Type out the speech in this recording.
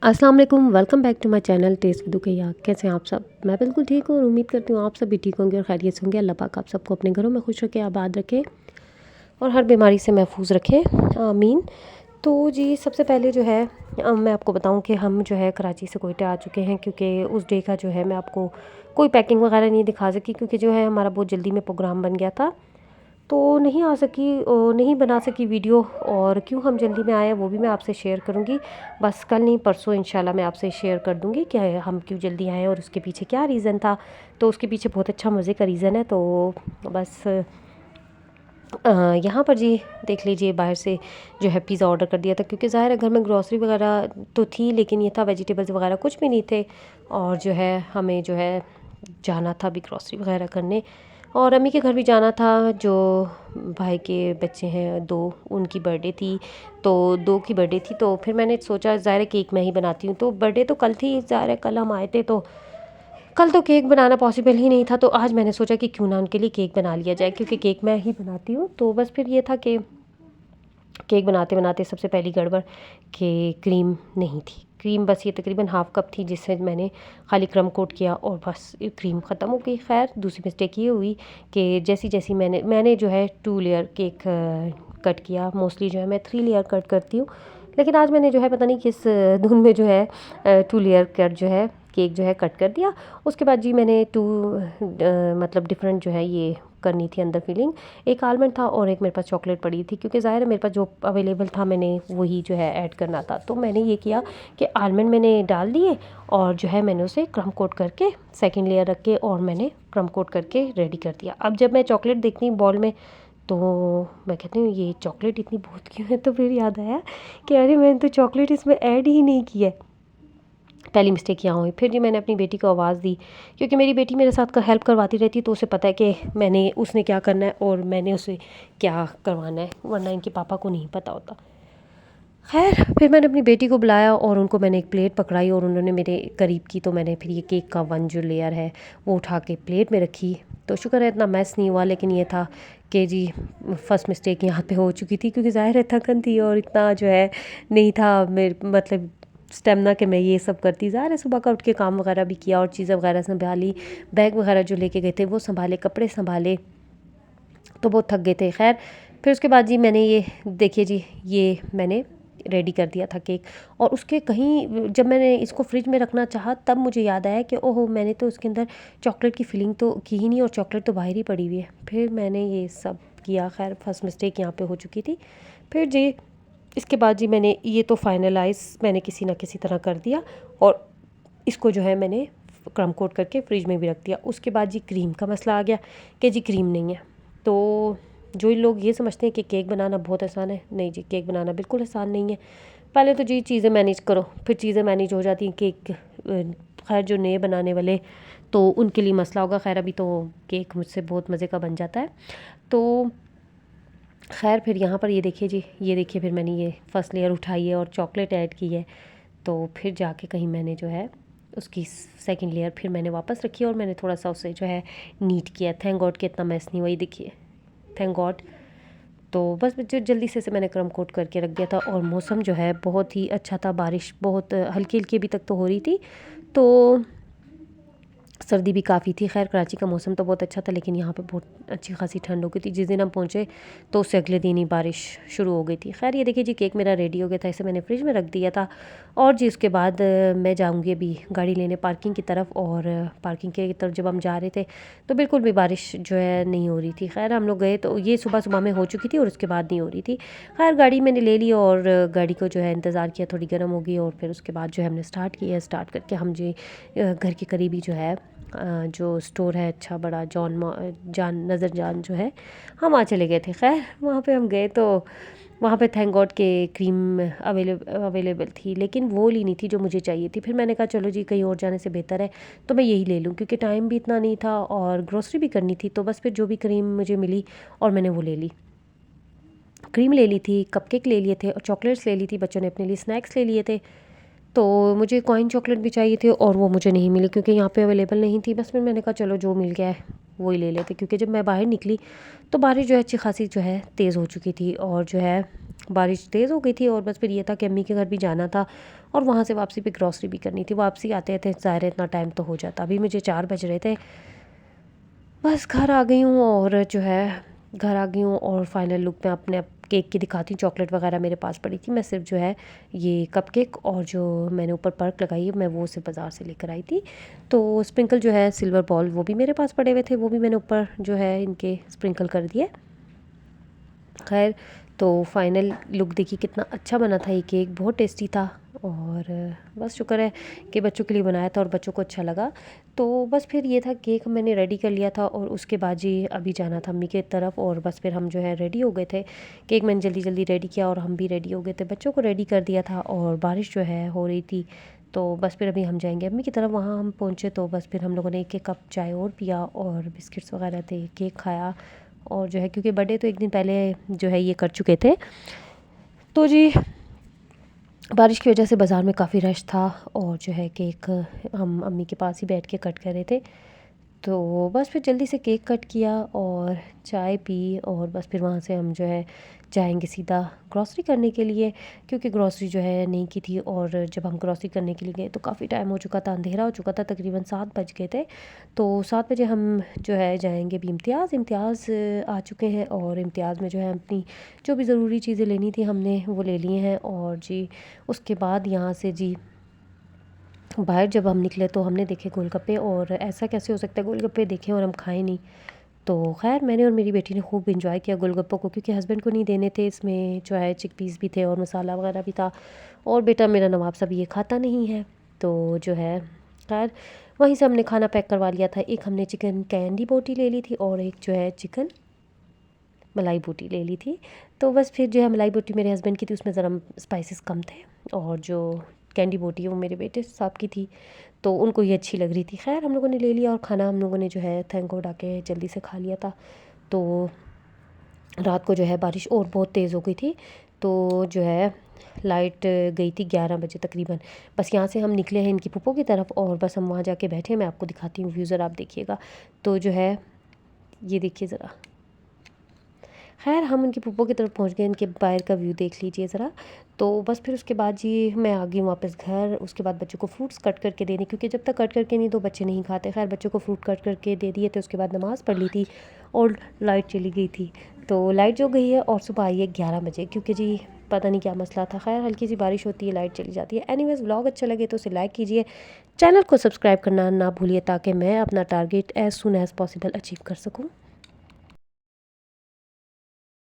अस्सलाम वालेकुम, welcome back to my channel test with दुकैया। कैसे हैं आप सब? मैं बिल्कुल ठीक हूँ और उम्मीद करती हूँ आप सब भी ठीक होंगे और खैरियत से होंगे। अल्लाह पाक आप सबको अपने घरों में खुश रखे, आबाद रखे और हर बीमारी से महफूज रखे, आमीन। तो जी सबसे पहले जो है मैं आपको बताऊं कि हम जो है कराची से कोयटा आ चुके हैं, क्योंकि उस डे का जो है मैं आपको कोई पैकिंग वगैरह नहीं दिखा सकी, क्योंकि जो है हमारा बहुत जल्दी में प्रोग्राम बन गया था, तो नहीं आ सकी, नहीं बना सकी वीडियो। और क्यों हम जल्दी में आए वो भी मैं आपसे शेयर करूँगी, बस कल नहीं परसों इंशाल्लाह मैं आपसे शेयर कर दूँगी कि हम क्यों जल्दी आए और उसके पीछे क्या रीज़न था। तो उसके पीछे बहुत अच्छा मज़े का रीज़न है। तो बस यहाँ पर जी देख लीजिए, बाहर से जो है पिज़्ज़ा ऑर्डर कर दिया था, क्योंकि ज़ाहिर है घर में ग्रॉसरी वगैरह तो थी, लेकिन ये था वेजिटेबल्स वगैरह कुछ भी नहीं थे। और जो है हमें जो है जाना था भी ग्रॉसरी वगैरह करने, और अम्मी के घर भी जाना था। जो भाई के बच्चे हैं दो, उनकी बर्थडे थी, तो दो की बर्थडे थी, तो फिर मैंने सोचा ज़ाहिर है केक मैं ही बनाती हूँ। तो बर्थडे तो कल थी, ज़ाहिर है कल हम आए थे, तो कल तो केक बनाना पॉसिबल ही नहीं था। तो आज मैंने सोचा कि क्यों ना उनके लिए केक बना लिया जाए, क्योंकि केक मैं ही बनाती हूँ। तो बस फिर ये था कि केक बनाते बनाते सबसे पहली गड़बड़ कि क्रीम नहीं थी। क्रीम बस ये तकरीबन हाफ़ कप थी, जिससे मैंने खाली क्रम कोट किया और बस क्रीम ख़त्म हो गई। खैर दूसरी मिस्टेक ये हुई कि जैसी जैसी मैंने जो है 2 लेयर केक कट किया। मोस्टली जो है मैं 3 लेयर कट करती हूँ, लेकिन आज मैंने जो है पता नहीं किस धुन में जो है 2 लेयर कट जो है केक जो है कट कर दिया। उसके बाद जी मैंने मतलब डिफरेंट जो है ये करनी थी अंदर फिलिंग। एक आलमंड था और एक मेरे पास चॉकलेट पड़ी थी, क्योंकि ज़ाहिर है मेरे पास जो अवेलेबल था मैंने वही जो है ऐड करना था। तो मैंने ये किया कि आलमंड मैंने डाल दिए और जो है मैंने उसे क्रम कोट करके सेकंड लेयर रख के और मैंने क्रम कोट करके रेडी कर दिया। अब जब मैं चॉकलेट देखती हूँ बॉल में, तो मैं कहती हूँ ये चॉकलेट इतनी बहुत क्यों है। तो फिर याद आया कि अरे मैंने तो चॉकलेट इसमें ऐड ही नहीं की है। पहली मिस्टेक यहाँ हुई। फिर जी मैंने अपनी बेटी को आवाज़ दी, क्योंकि मेरी बेटी मेरे साथ हेल्प करवाती रहती, तो उसे पता है कि उसने क्या करना है और मैंने उसे क्या करवाना है, वरना इनके पापा को नहीं पता होता। खैर फिर मैंने अपनी बेटी को बुलाया और उनको मैंने एक प्लेट पकड़ाई और उन्होंने मेरे करीब की, तो मैंने फिर ये केक का वन जो लेयर है वो उठा के प्लेट में रखी। तो शुक्र है इतना मैस नहीं हुआ, लेकिन ये था कि जी फर्स्ट मिस्टेक यहाँ पे हो चुकी थी, क्योंकि ज़ाहिर है थकन थी और इतना जो है नहीं था मेरे मतलब स्टेमिना कि मैं ये सब करती। ज़ाहिर है सुबह का उठ के काम वगैरह भी किया और चीज़ें वगैरह संभाली, बैग वगैरह जो लेके गए थे वो संभाले, कपड़े संभाले, तो बहुत थक गए थे। खैर फिर उसके बाद जी मैंने ये देखिए जी ये मैंने रेडी कर दिया था केक। और उसके कहीं जब मैंने इसको फ्रिज में रखना चाहा, तब मुझे याद आया कि ओहो मैंने तो उसके अंदर चॉकलेट की फिलिंग तो की ही नहीं और चॉकलेट तो बाहर ही पड़ी हुई है। फिर मैंने ये सब किया। खैर फर्स्ट मिस्टेक यहाँ पे हो चुकी थी। फिर जी इसके बाद जी मैंने ये तो फाइनलाइज मैंने किसी ना किसी तरह कर दिया और इसको जो है मैंने क्रम कोट करके फ्रिज में भी रख दिया। उसके बाद जी क्रीम का मसला आ गया कि जी क्रीम नहीं है। तो जो लोग ये समझते हैं कि केक बनाना बहुत आसान है, नहीं जी केक बनाना बिल्कुल आसान नहीं है। पहले तो जी चीज़ें मैनेज करो, फिर चीज़ें मैनेज हो जाती हैं। केक खैर जो नए बनाने वाले तो उनके लिए मसला होगा। खैर अभी तो केक मुझसे बहुत मज़े का बन जाता है। तो खैर फिर यहाँ पर ये देखिए जी, ये देखिए फिर मैंने ये फर्स्ट लेयर उठाई है और चॉकलेट ऐड की है। तो फिर जाके कहीं मैंने जो है उसकी सेकंड लेयर फिर मैंने वापस रखी और मैंने थोड़ा सा उसे जो है नीट किया। थैंक गॉड कि इतना मैस नहीं हुआ, ये देखिए थैंक गॉड। तो बस जो जल्दी से मैंने क्रम कोट करके रख दिया था। और मौसम जो है बहुत ही अच्छा था, बारिश बहुत हल्की हल्की अभी तक तो हो रही थी, तो सर्दी भी काफ़ी थी। खैर कराची का मौसम तो बहुत अच्छा था, लेकिन यहाँ पे बहुत अच्छी खासी ठंड हो गई थी। जिस दिन हम पहुँचे तो उससे अगले दिन ही बारिश शुरू हो गई थी। खैर ये देखिए जी केक मेरा रेडी हो गया था, इसे मैंने फ्रिज में रख दिया था। और जी उसके बाद मैं जाऊँगी अभी गाड़ी लेने पार्किंग की तरफ, और पार्किंग की तरफ जब हम जा रहे थे तो बिल्कुल भी बारिश जो है नहीं हो रही थी। खैर हम लोग गए तो ये सुबह सुबह में हो चुकी थी और उसके बाद नहीं हो रही थी। खैर गाड़ी मैंने ले ली और गाड़ी को जो है इंतज़ार किया, थोड़ी गर्म हो गई, और फिर उसके बाद जो है हमने स्टार्ट किया। स्टार्ट करके हम जी घर के करीब ही जो है जो स्टोर है अच्छा बड़ा नज़र जान जो है, हम वहाँ चले गए थे। खैर वहाँ पे हम गए तो वहाँ पे थैंक गॉड के क्रीम अवेलेबल थी, लेकिन वो ली नहीं थी जो मुझे चाहिए थी। फिर मैंने कहा चलो जी कहीं और जाने से बेहतर है तो मैं यही ले लूँ, क्योंकि टाइम भी इतना नहीं था और ग्रोसरी भी करनी थी। तो बस फिर जो भी क्रीम मुझे मिली और मैंने वो ले ली। क्रीम ले ली थी, कपकेक ले लिए थे और चॉकलेट्स ले ली थी, बच्चों ने अपने लिए स्नैक्स ले लिए थे। तो मुझे कॉइन चॉकलेट भी चाहिए थे और वो मुझे नहीं मिली, क्योंकि यहाँ पे अवेलेबल नहीं थी। बस फिर मैंने कहा चलो जो मिल गया है वो ही ले लेते, क्योंकि जब मैं बाहर निकली तो बारिश जो है अच्छी खासी जो है तेज़ हो चुकी थी और जो है बारिश तेज़ हो गई थी और बस फिर ये था कि अम्मी के घर भी जाना था और वहाँ से वापसी पे ग्रॉसरी भी करनी थी। वापसी आते आते ज़ाहिर है इतना टाइम तो हो जाता। अभी मुझे 4 बज रहे थे। बस घर आ गई हूँ और जो है घर आ गई हूँ और फाइनल लुक मैं अपने केक की दिखाती हूँ। चॉकलेट वगैरह मेरे पास पड़ी थी, मैं सिर्फ जो है ये कपकेक और जो मैंने ऊपर पर्क लगाई है मैं वो सिर्फ बाज़ार से लेकर आई थी। तो स्प्रिंकल जो है सिल्वर बॉल वो भी मेरे पास पड़े हुए थे, वो भी मैंने ऊपर जो है इनके स्प्रिंकल कर दिए। खैर तो फाइनल लुक देखिए कितना अच्छा बना था। ये केक बहुत टेस्टी था और बस शुक्र है कि बच्चों के लिए बनाया था और बच्चों को अच्छा लगा। तो बस फिर ये था केक मैंने रेडी कर लिया था और उसके बाद जी अभी जाना था अम्मी की तरफ और बस फिर हम जो है रेडी हो गए थे। केक मैंने जल्दी जल्दी रेडी किया और हम भी रेडी हो गए थे, बच्चों को रेडी कर दिया था और बारिश जो है हो रही थी। तो बस फिर अभी हम जाएंगे अम्मी की तरफ। वहाँ हम पहुँचे तो बस फिर हम लोगों ने 1 कप चाय और पिया और बिस्किट्स वगैरह थे, केक खाया और जो है क्योंकि बर्थडे तो एक दिन पहले जो है ये कर चुके थे। तो जी बारिश की वजह से बाज़ार में काफ़ी रश था और जो है केक हम अम्मी के पास ही बैठ के कट कर रहे थे। तो बस फिर जल्दी से केक कट किया और चाय पी और बस फिर वहाँ से हम जो है जाएंगे सीधा ग्रॉसरी करने के लिए, क्योंकि ग्रॉसरी जो है नहीं की थी और जब हम ग्रॉसरी करने के लिए गए तो काफ़ी टाइम हो चुका था, अंधेरा हो चुका था, तकरीबन 7 बज गए थे। तो 7 बजे हम जो है जाएंगे भी इम्तियाज़ आ चुके हैं और इम्तियाज़ में जो है अपनी जो भी ज़रूरी चीज़ें लेनी थी हमने वो ले ली हैं। और जी उसके बाद यहाँ से जी बाहर जब हम निकले तो हमने देखे गोलगप्पे और ऐसा कैसे हो सकता है गोलगप्पे देखे और हम खाए नहीं। तो खैर मैंने और मेरी बेटी ने खूब इंजॉय किया गोलगप्पों को, क्योंकि हस्बैंड को नहीं देने थे, इसमें जो है चिकपीस भी थे और मसाला वगैरह भी था और बेटा मेरा नवाब साहब ये खाता नहीं है। तो जो है खैर वहीं से हमने खाना पैक करवा लिया था। एक हमने चिकन कैंडी बोटी ले ली थी और एक जो है चिकन मलाई बोटी ले ली थी। तो बस फिर जो है मलाई बोटी मेरे हस्बैंड की थी, उसमें ज़रा स्पाइसेस कम थे और जो कैंडी बोटी है वो मेरे बेटे साहब की थी, तो उनको ये अच्छी लग रही थी। खैर हम लोगों ने ले लिया और खाना हम लोगों ने जो है थैंक गॉड आके जल्दी से खा लिया था। तो रात को जो है बारिश और बहुत तेज़ हो गई थी, तो जो है लाइट गई थी 11 बजे तकरीबन। बस यहाँ से हम निकले हैं इनकी फूफो की तरफ और बस हम वहाँ जाके बैठे हैं। मैं आपको दिखाती हूँ व्यू, ज़रा आप देखिएगा। तो जो है ये देखिए ज़रा, खैर हम उनकी फूफो की तरफ पहुंच गए, इनके बाहर का व्यू देख लीजिए ज़रा। तो बस फिर उसके बाद जी मैं आ गई वापस घर। उसके बाद बच्चों को फ्रूट्स कट करके देने, क्योंकि जब तक कट करके नहीं तो बच्चे नहीं खाते। खैर बच्चों को फ्रूट कट करके दे दिए थे, उसके बाद नमाज़ पढ़ ली थी और लाइट चली गई थी। तो लाइट जो गई है और सुबह आई है 11 बजे, क्योंकि जी पता नहीं क्या मसला था। खैर हल्की सी बारिश होती है, लाइट चली जाती है। एनीवेज़ व्लॉग अच्छा लगे तो उसे लाइक कीजिए, चैनल को सब्सक्राइब करना ना भूलिए ताकि मैं अपना target as soon as possible achieve कर सकूँ।